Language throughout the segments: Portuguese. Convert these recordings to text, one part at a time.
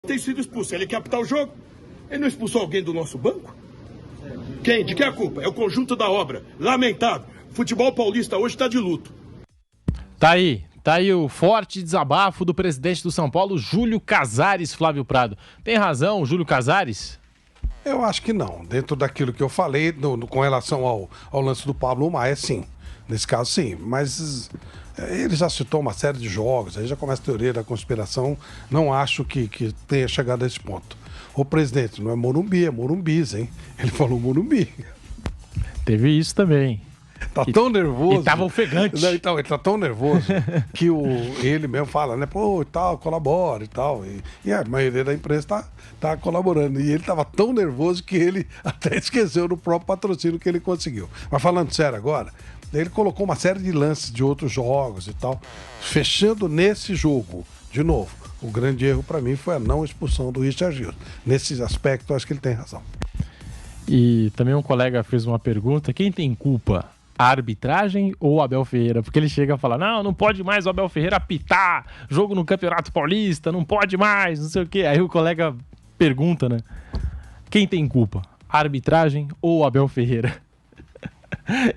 Tem sido expulso. Ele quer apitar o jogo? Ele não expulsou alguém do nosso banco? Quem? De que é a culpa? É o conjunto da obra. Lamentável. O futebol paulista hoje está de luto. Tá aí o forte desabafo do presidente do São Paulo, Júlio Casares, Flávio Prado. Tem razão, Júlio Casares? Eu acho que não. Dentro daquilo que eu falei com relação ao lance do Pablo Maia, sim. Nesse caso, sim. Mas ele já citou uma série de jogos, aí já começa a teoria da conspiração. Não acho que tenha chegado a esse ponto. O presidente, não é Morumbi, é Morumbis, hein? Ele falou Morumbi. Teve isso também. Tá tão nervoso. E tava ofegante. Não, então, ele tá tão nervoso que ele mesmo fala, né? Pô, e tal, colabora e tal. E a maioria da imprensa tá colaborando. E ele tava tão nervoso que ele até esqueceu do próprio patrocínio que ele conseguiu. Mas falando sério agora, ele colocou uma série de lances de outros jogos e tal. Fechando nesse jogo, de novo, o grande erro para mim foi a não expulsão do Richard Gilson. Nesse aspecto, eu acho que ele tem razão. E também um colega fez uma pergunta: quem tem culpa? A arbitragem ou o Abel Ferreira? Porque ele chega a falar, não pode mais o Abel Ferreira apitar jogo no Campeonato Paulista, não pode mais, não sei o quê. Aí o colega pergunta, né? Quem tem culpa? A arbitragem ou o Abel Ferreira?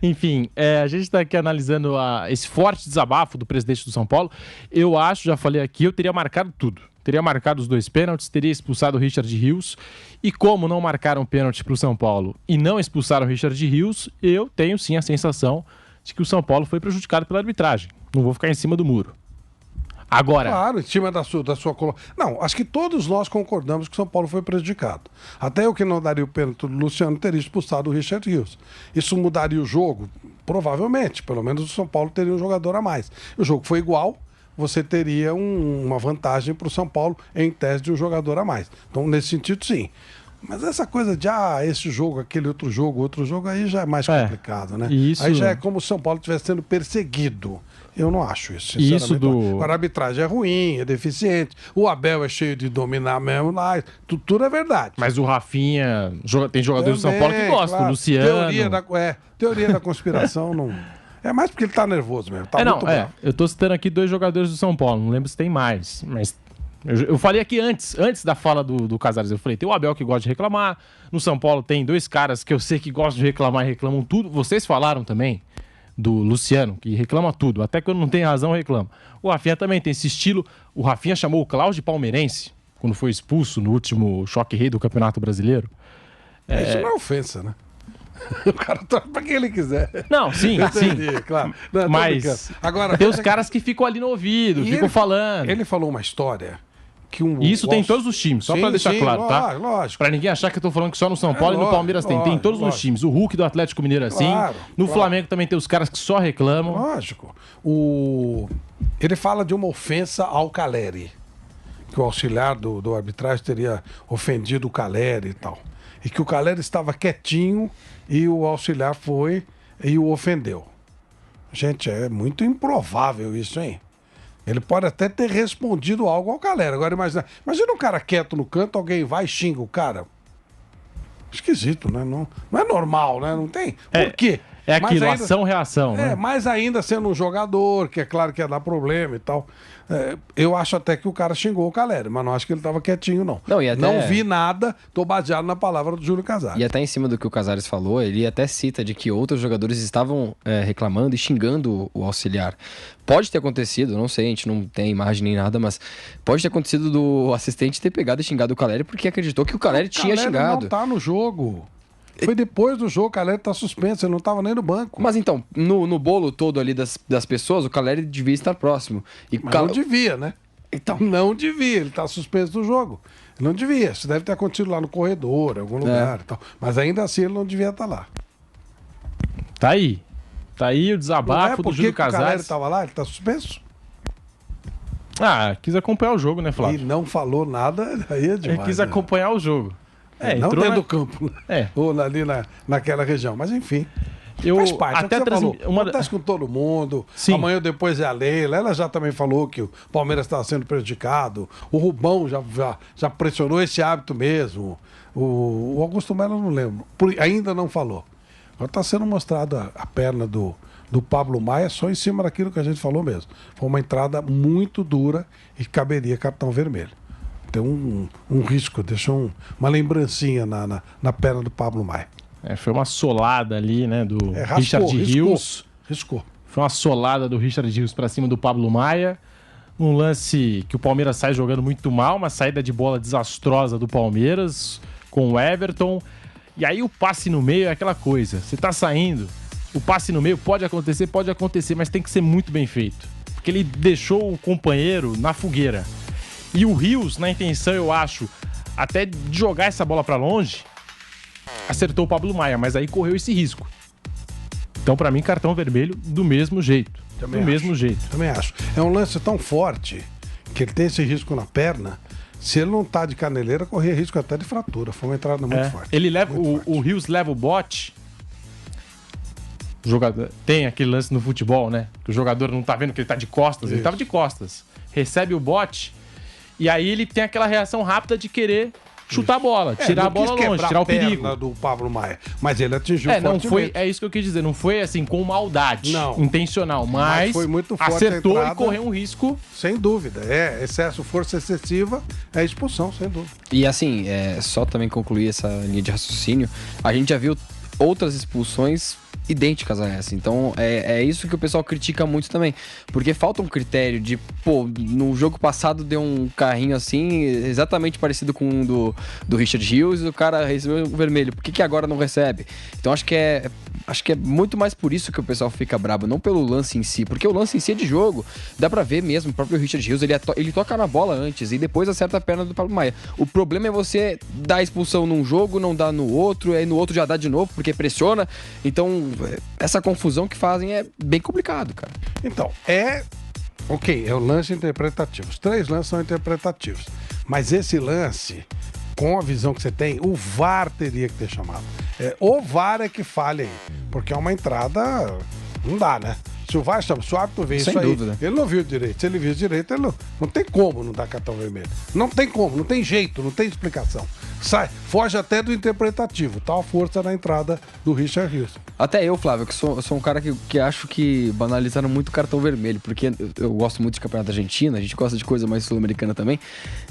Enfim, a gente está aqui analisando esse forte desabafo do presidente do São Paulo. Eu acho, já falei aqui, eu teria marcado tudo. Teria marcado os 2 pênaltis, teria expulsado o Richard Rios. E como não marcaram pênalti para o São Paulo e não expulsaram o Richard Rios, eu tenho sim a sensação de que o São Paulo foi prejudicado pela arbitragem. Não vou ficar em cima do muro. Agora... Claro, em cima da sua Não, acho que todos nós concordamos que o São Paulo foi prejudicado. Até eu que não daria o pênalti do Luciano teria expulsado o Richard Rios. Isso mudaria o jogo? Provavelmente. Pelo menos o São Paulo teria um jogador a mais. O jogo foi igual, você teria uma vantagem para o São Paulo em tese de um jogador a mais. Então, nesse sentido, sim. Mas essa coisa de, esse jogo, aquele outro jogo, aí já é mais complicado, né? Isso... Aí já é como se o São Paulo estivesse sendo perseguido. Eu não acho isso, sinceramente. Agora, a arbitragem é ruim, é deficiente. O Abel é cheio de dominar mesmo lá. Tudo é verdade. Mas o Rafinha, tem jogadores também, do São Paulo que gostam. Claro. O Luciano... Teoria da conspiração não... É mais porque ele tá nervoso mesmo. Tá muito bravo. Eu tô citando aqui 2 jogadores do São Paulo. Não lembro se tem mais. Mas eu falei aqui antes da fala do Casares. Eu falei, tem o Abel que gosta de reclamar. No São Paulo tem 2 caras que eu sei que gostam de reclamar e reclamam tudo. Vocês falaram também do Luciano, que reclama tudo. Até quando não tem razão, reclama. O Rafinha também tem esse estilo. O Rafinha chamou o Klaus de palmeirense quando foi expulso no último choque rei do Campeonato Brasileiro. Isso não é ofensa, né? O cara torce pra quem ele quiser. Não, sim, entendi, claro. Não, mas agora, tem os caras que ficam ali no ouvido, ficam falando. Ele falou uma história que Isso tem em todos os times, só pra deixar claro, tá? Lógico. Pra ninguém achar que eu tô falando que só no São Paulo e no Palmeiras tem. Tem em todos os times. O Hulk do Atlético Mineiro assim. No Flamengo também tem os caras que só reclamam. Lógico. Ele fala de uma ofensa ao Caleri. Que o auxiliar do arbitragem teria ofendido o Caleri e tal. E que o Caleri estava quietinho e o auxiliar foi e o ofendeu. Gente, é muito improvável isso, hein? Ele pode até ter respondido algo ao Caleri. Agora imagina um cara quieto no canto, alguém vai e xinga o cara. Esquisito, né? Não é normal, né? Não tem. Por quê? É aquilo, ação-reação. Né? Mais ainda sendo um jogador, que é claro que ia dar problema e tal. Eu acho até que o cara xingou o Caleri, mas não acho que ele estava quietinho, não. Não vi nada, tô baseado na palavra do Júlio Casares. E até em cima do que o Casares falou, ele até cita de que outros jogadores estavam reclamando e xingando o auxiliar. Pode ter acontecido, não sei, a gente não tem imagem nem nada, mas pode ter acontecido do assistente ter pegado e xingado o Caleri porque acreditou que o Caleri tinha xingado. Não tá no jogo. Foi depois do jogo, o Caleri tá suspenso, ele não tava nem no banco. Mas então, no bolo todo ali das pessoas, o Caleri devia estar próximo. Mas não devia, né? Então, não devia, ele tá suspenso do jogo. Ele não devia, isso deve ter acontecido lá no corredor, em algum lugar e tal. Mas ainda assim ele não devia estar lá. Tá aí o desabafo do Júlio Casares. O Caleri tava lá, ele tá suspenso? Quis acompanhar o jogo, né, Flávio? E não falou nada, aí é demais. Ele quis acompanhar o jogo. Não dentro do campo, ou ali naquela região, mas enfim. Faz parte, até acontece com todo mundo. Sim. Amanhã ou depois é a Leila. Ela já também falou que o Palmeiras estava sendo prejudicado. O Rubão já pressionou esse hábito mesmo. O Augusto Melo não lembro. Ainda não falou. Agora está sendo mostrada a perna do Pablo Maia só em cima daquilo que a gente falou mesmo. Foi uma entrada muito dura e caberia cartão vermelho. deu um risco, deixou uma lembrancinha na perna do Pablo Maia. Foi uma solada ali, né, do Raspou, Richard Rios. Riscou. Foi uma solada do Richard Rios pra cima do Pablo Maia. Um lance que o Palmeiras sai jogando muito mal, uma saída de bola desastrosa do Palmeiras com o Everton. E aí o passe no meio é aquela coisa. Você tá saindo, o passe no meio pode acontecer, mas tem que ser muito bem feito. Porque ele deixou o companheiro na fogueira. E o Rios, na intenção, eu acho, até de jogar essa bola pra longe, acertou o Pablo Maia, mas aí correu esse risco. Então, pra mim, cartão vermelho do mesmo jeito. Também acho. É um lance tão forte que ele tem esse risco na perna. Se ele não tá de caneleira, corria risco até de fratura. Foi uma entrada muito forte. Ele leva o Rios leva o bote. O jogador tem aquele lance no futebol, né? Que o jogador não tá vendo que ele tá de costas. Ele tava de costas. Recebe o bote e aí ele tem aquela reação rápida de querer chutar a bola, tirar a bola longe, tirar o perigo. Do Pablo Maia, mas ele atingiu fortemente. É isso que eu quis dizer, não foi assim com maldade, intencional, mas foi muito forte, acertou e correu um risco. Sem dúvida, excesso, força excessiva, é expulsão, sem dúvida. E assim, só também concluir essa linha de raciocínio, a gente já viu outras expulsões idênticas a essa. Então, é isso que o pessoal critica muito também. Porque falta um critério de, no jogo passado deu um carrinho assim, exatamente parecido com um do Richard Rios, e o cara recebeu o vermelho. Por que agora não recebe? Então, acho que é muito mais por isso que o pessoal fica brabo, não pelo lance em si. Porque o lance em si é de jogo. Dá pra ver mesmo, o próprio Richard Rios, ele toca na bola antes e depois acerta a perna do Pablo Maia. O problema é você dar expulsão num jogo, não dar no outro, aí no outro já dá de novo, porque pressiona. Então, essa confusão que fazem é bem complicado, cara. Então, é o lance interpretativo. Os 3 lances são interpretativos. Mas esse lance, com a visão que você tem, o VAR teria que ter chamado. O VAR é que falha aí. Porque é uma entrada... Não dá, né? Se o VAR chama, se o árbitro vê isso aí, ele não viu direito. Se ele viu direito, ele não tem como não dar cartão vermelho. Não tem como, não tem jeito, não tem explicação. Foge até do interpretativo. Tal força na entrada do Richard Rios. Até eu, Flávio, que sou um cara que acho que banalizaram muito o cartão vermelho, porque eu gosto muito de campeonato argentino, a gente gosta de coisa mais sul-americana também.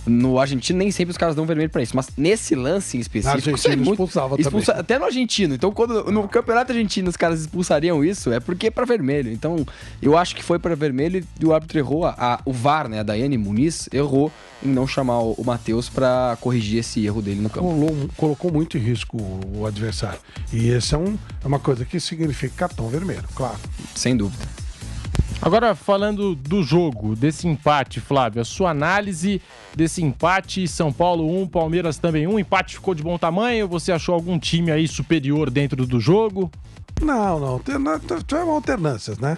No argentino nem sempre os caras dão vermelho pra isso, mas nesse lance em específico... expulsava também. Até no argentino. Então, quando no campeonato argentino os caras expulsariam isso, é porque é pra vermelho. Então, eu acho que foi pra vermelho e o árbitro errou, o VAR, né, a Daiane Muniz, errou em não chamar o Matheus pra corrigir esse erro dele no campo. Colocou muito em risco o adversário. E esse é uma coisa que significa cartão vermelho, claro. Sem dúvida. Agora, falando do jogo, desse empate, Flávio, a sua análise desse empate, São Paulo 1, Palmeiras também 1, o empate ficou de bom tamanho? Você achou algum time aí superior dentro do jogo? Não. Tiveram alternâncias, né?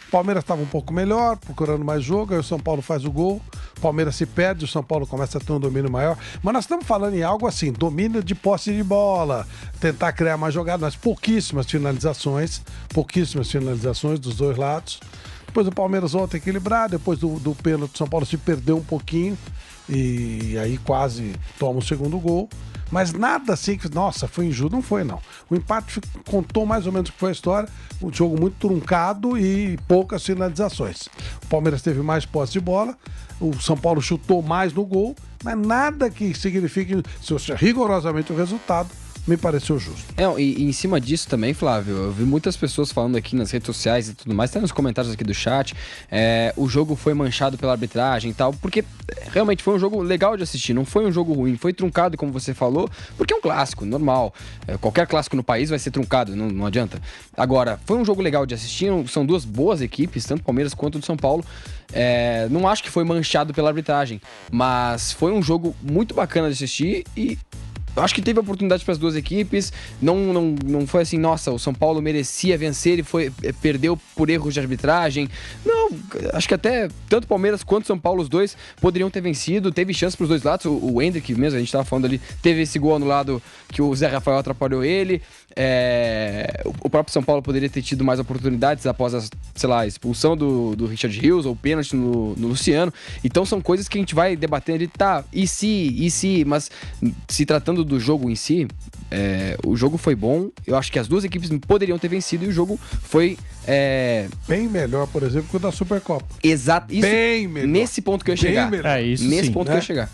O Palmeiras estava um pouco melhor, procurando mais jogo, aí o São Paulo faz o gol, o Palmeiras se perde, o São Paulo começa a ter um domínio maior. Mas nós estamos falando em algo assim, domínio de posse de bola, tentar criar mais jogadas, mas pouquíssimas finalizações dos dois lados. Depois o Palmeiras ontem equilibrado, depois do pênalti, o São Paulo se perdeu um pouquinho e aí quase toma o segundo gol. Mas nada assim que, nossa, foi injusto. Não foi, não. O empate contou mais ou menos o que foi a história. Um jogo muito truncado e poucas finalizações. O Palmeiras teve mais posse de bola, o São Paulo chutou mais no gol, mas nada que signifique, rigorosamente o resultado, me pareceu justo. E em cima disso também, Flávio, eu vi muitas pessoas falando aqui nas redes sociais e tudo mais, até nos comentários aqui do chat, o jogo foi manchado pela arbitragem e tal, porque realmente foi um jogo legal de assistir, não foi um jogo ruim, foi truncado, como você falou, porque é um clássico, normal. Qualquer clássico no país vai ser truncado, não adianta. Agora, foi um jogo legal de assistir, são duas boas equipes, tanto o Palmeiras quanto o do São Paulo. Não acho que foi manchado pela arbitragem, mas foi um jogo muito bacana de assistir e acho que teve oportunidade para as duas equipes, não foi assim, nossa, o São Paulo merecia vencer e perdeu por erros de arbitragem. Não, acho que até tanto o Palmeiras quanto o São Paulo, os dois poderiam ter vencido, teve chance para os dois lados. O Hendrick mesmo, a gente estava falando ali, teve esse gol anulado que o Zé Rafael atrapalhou ele. O próprio São Paulo poderia ter tido mais oportunidades após a expulsão do Richard Rios ou o pênalti no Luciano. Então são coisas que a gente vai debatendo ali, e se, mas se tratando do jogo em si, o jogo foi bom, eu acho que as duas equipes poderiam ter vencido e o jogo foi bem melhor, por exemplo, que o da Supercopa. Exato, isso, bem melhor. Nesse ponto que eu ia chegar. Isso nesse sim, ponto que eu ia chegar.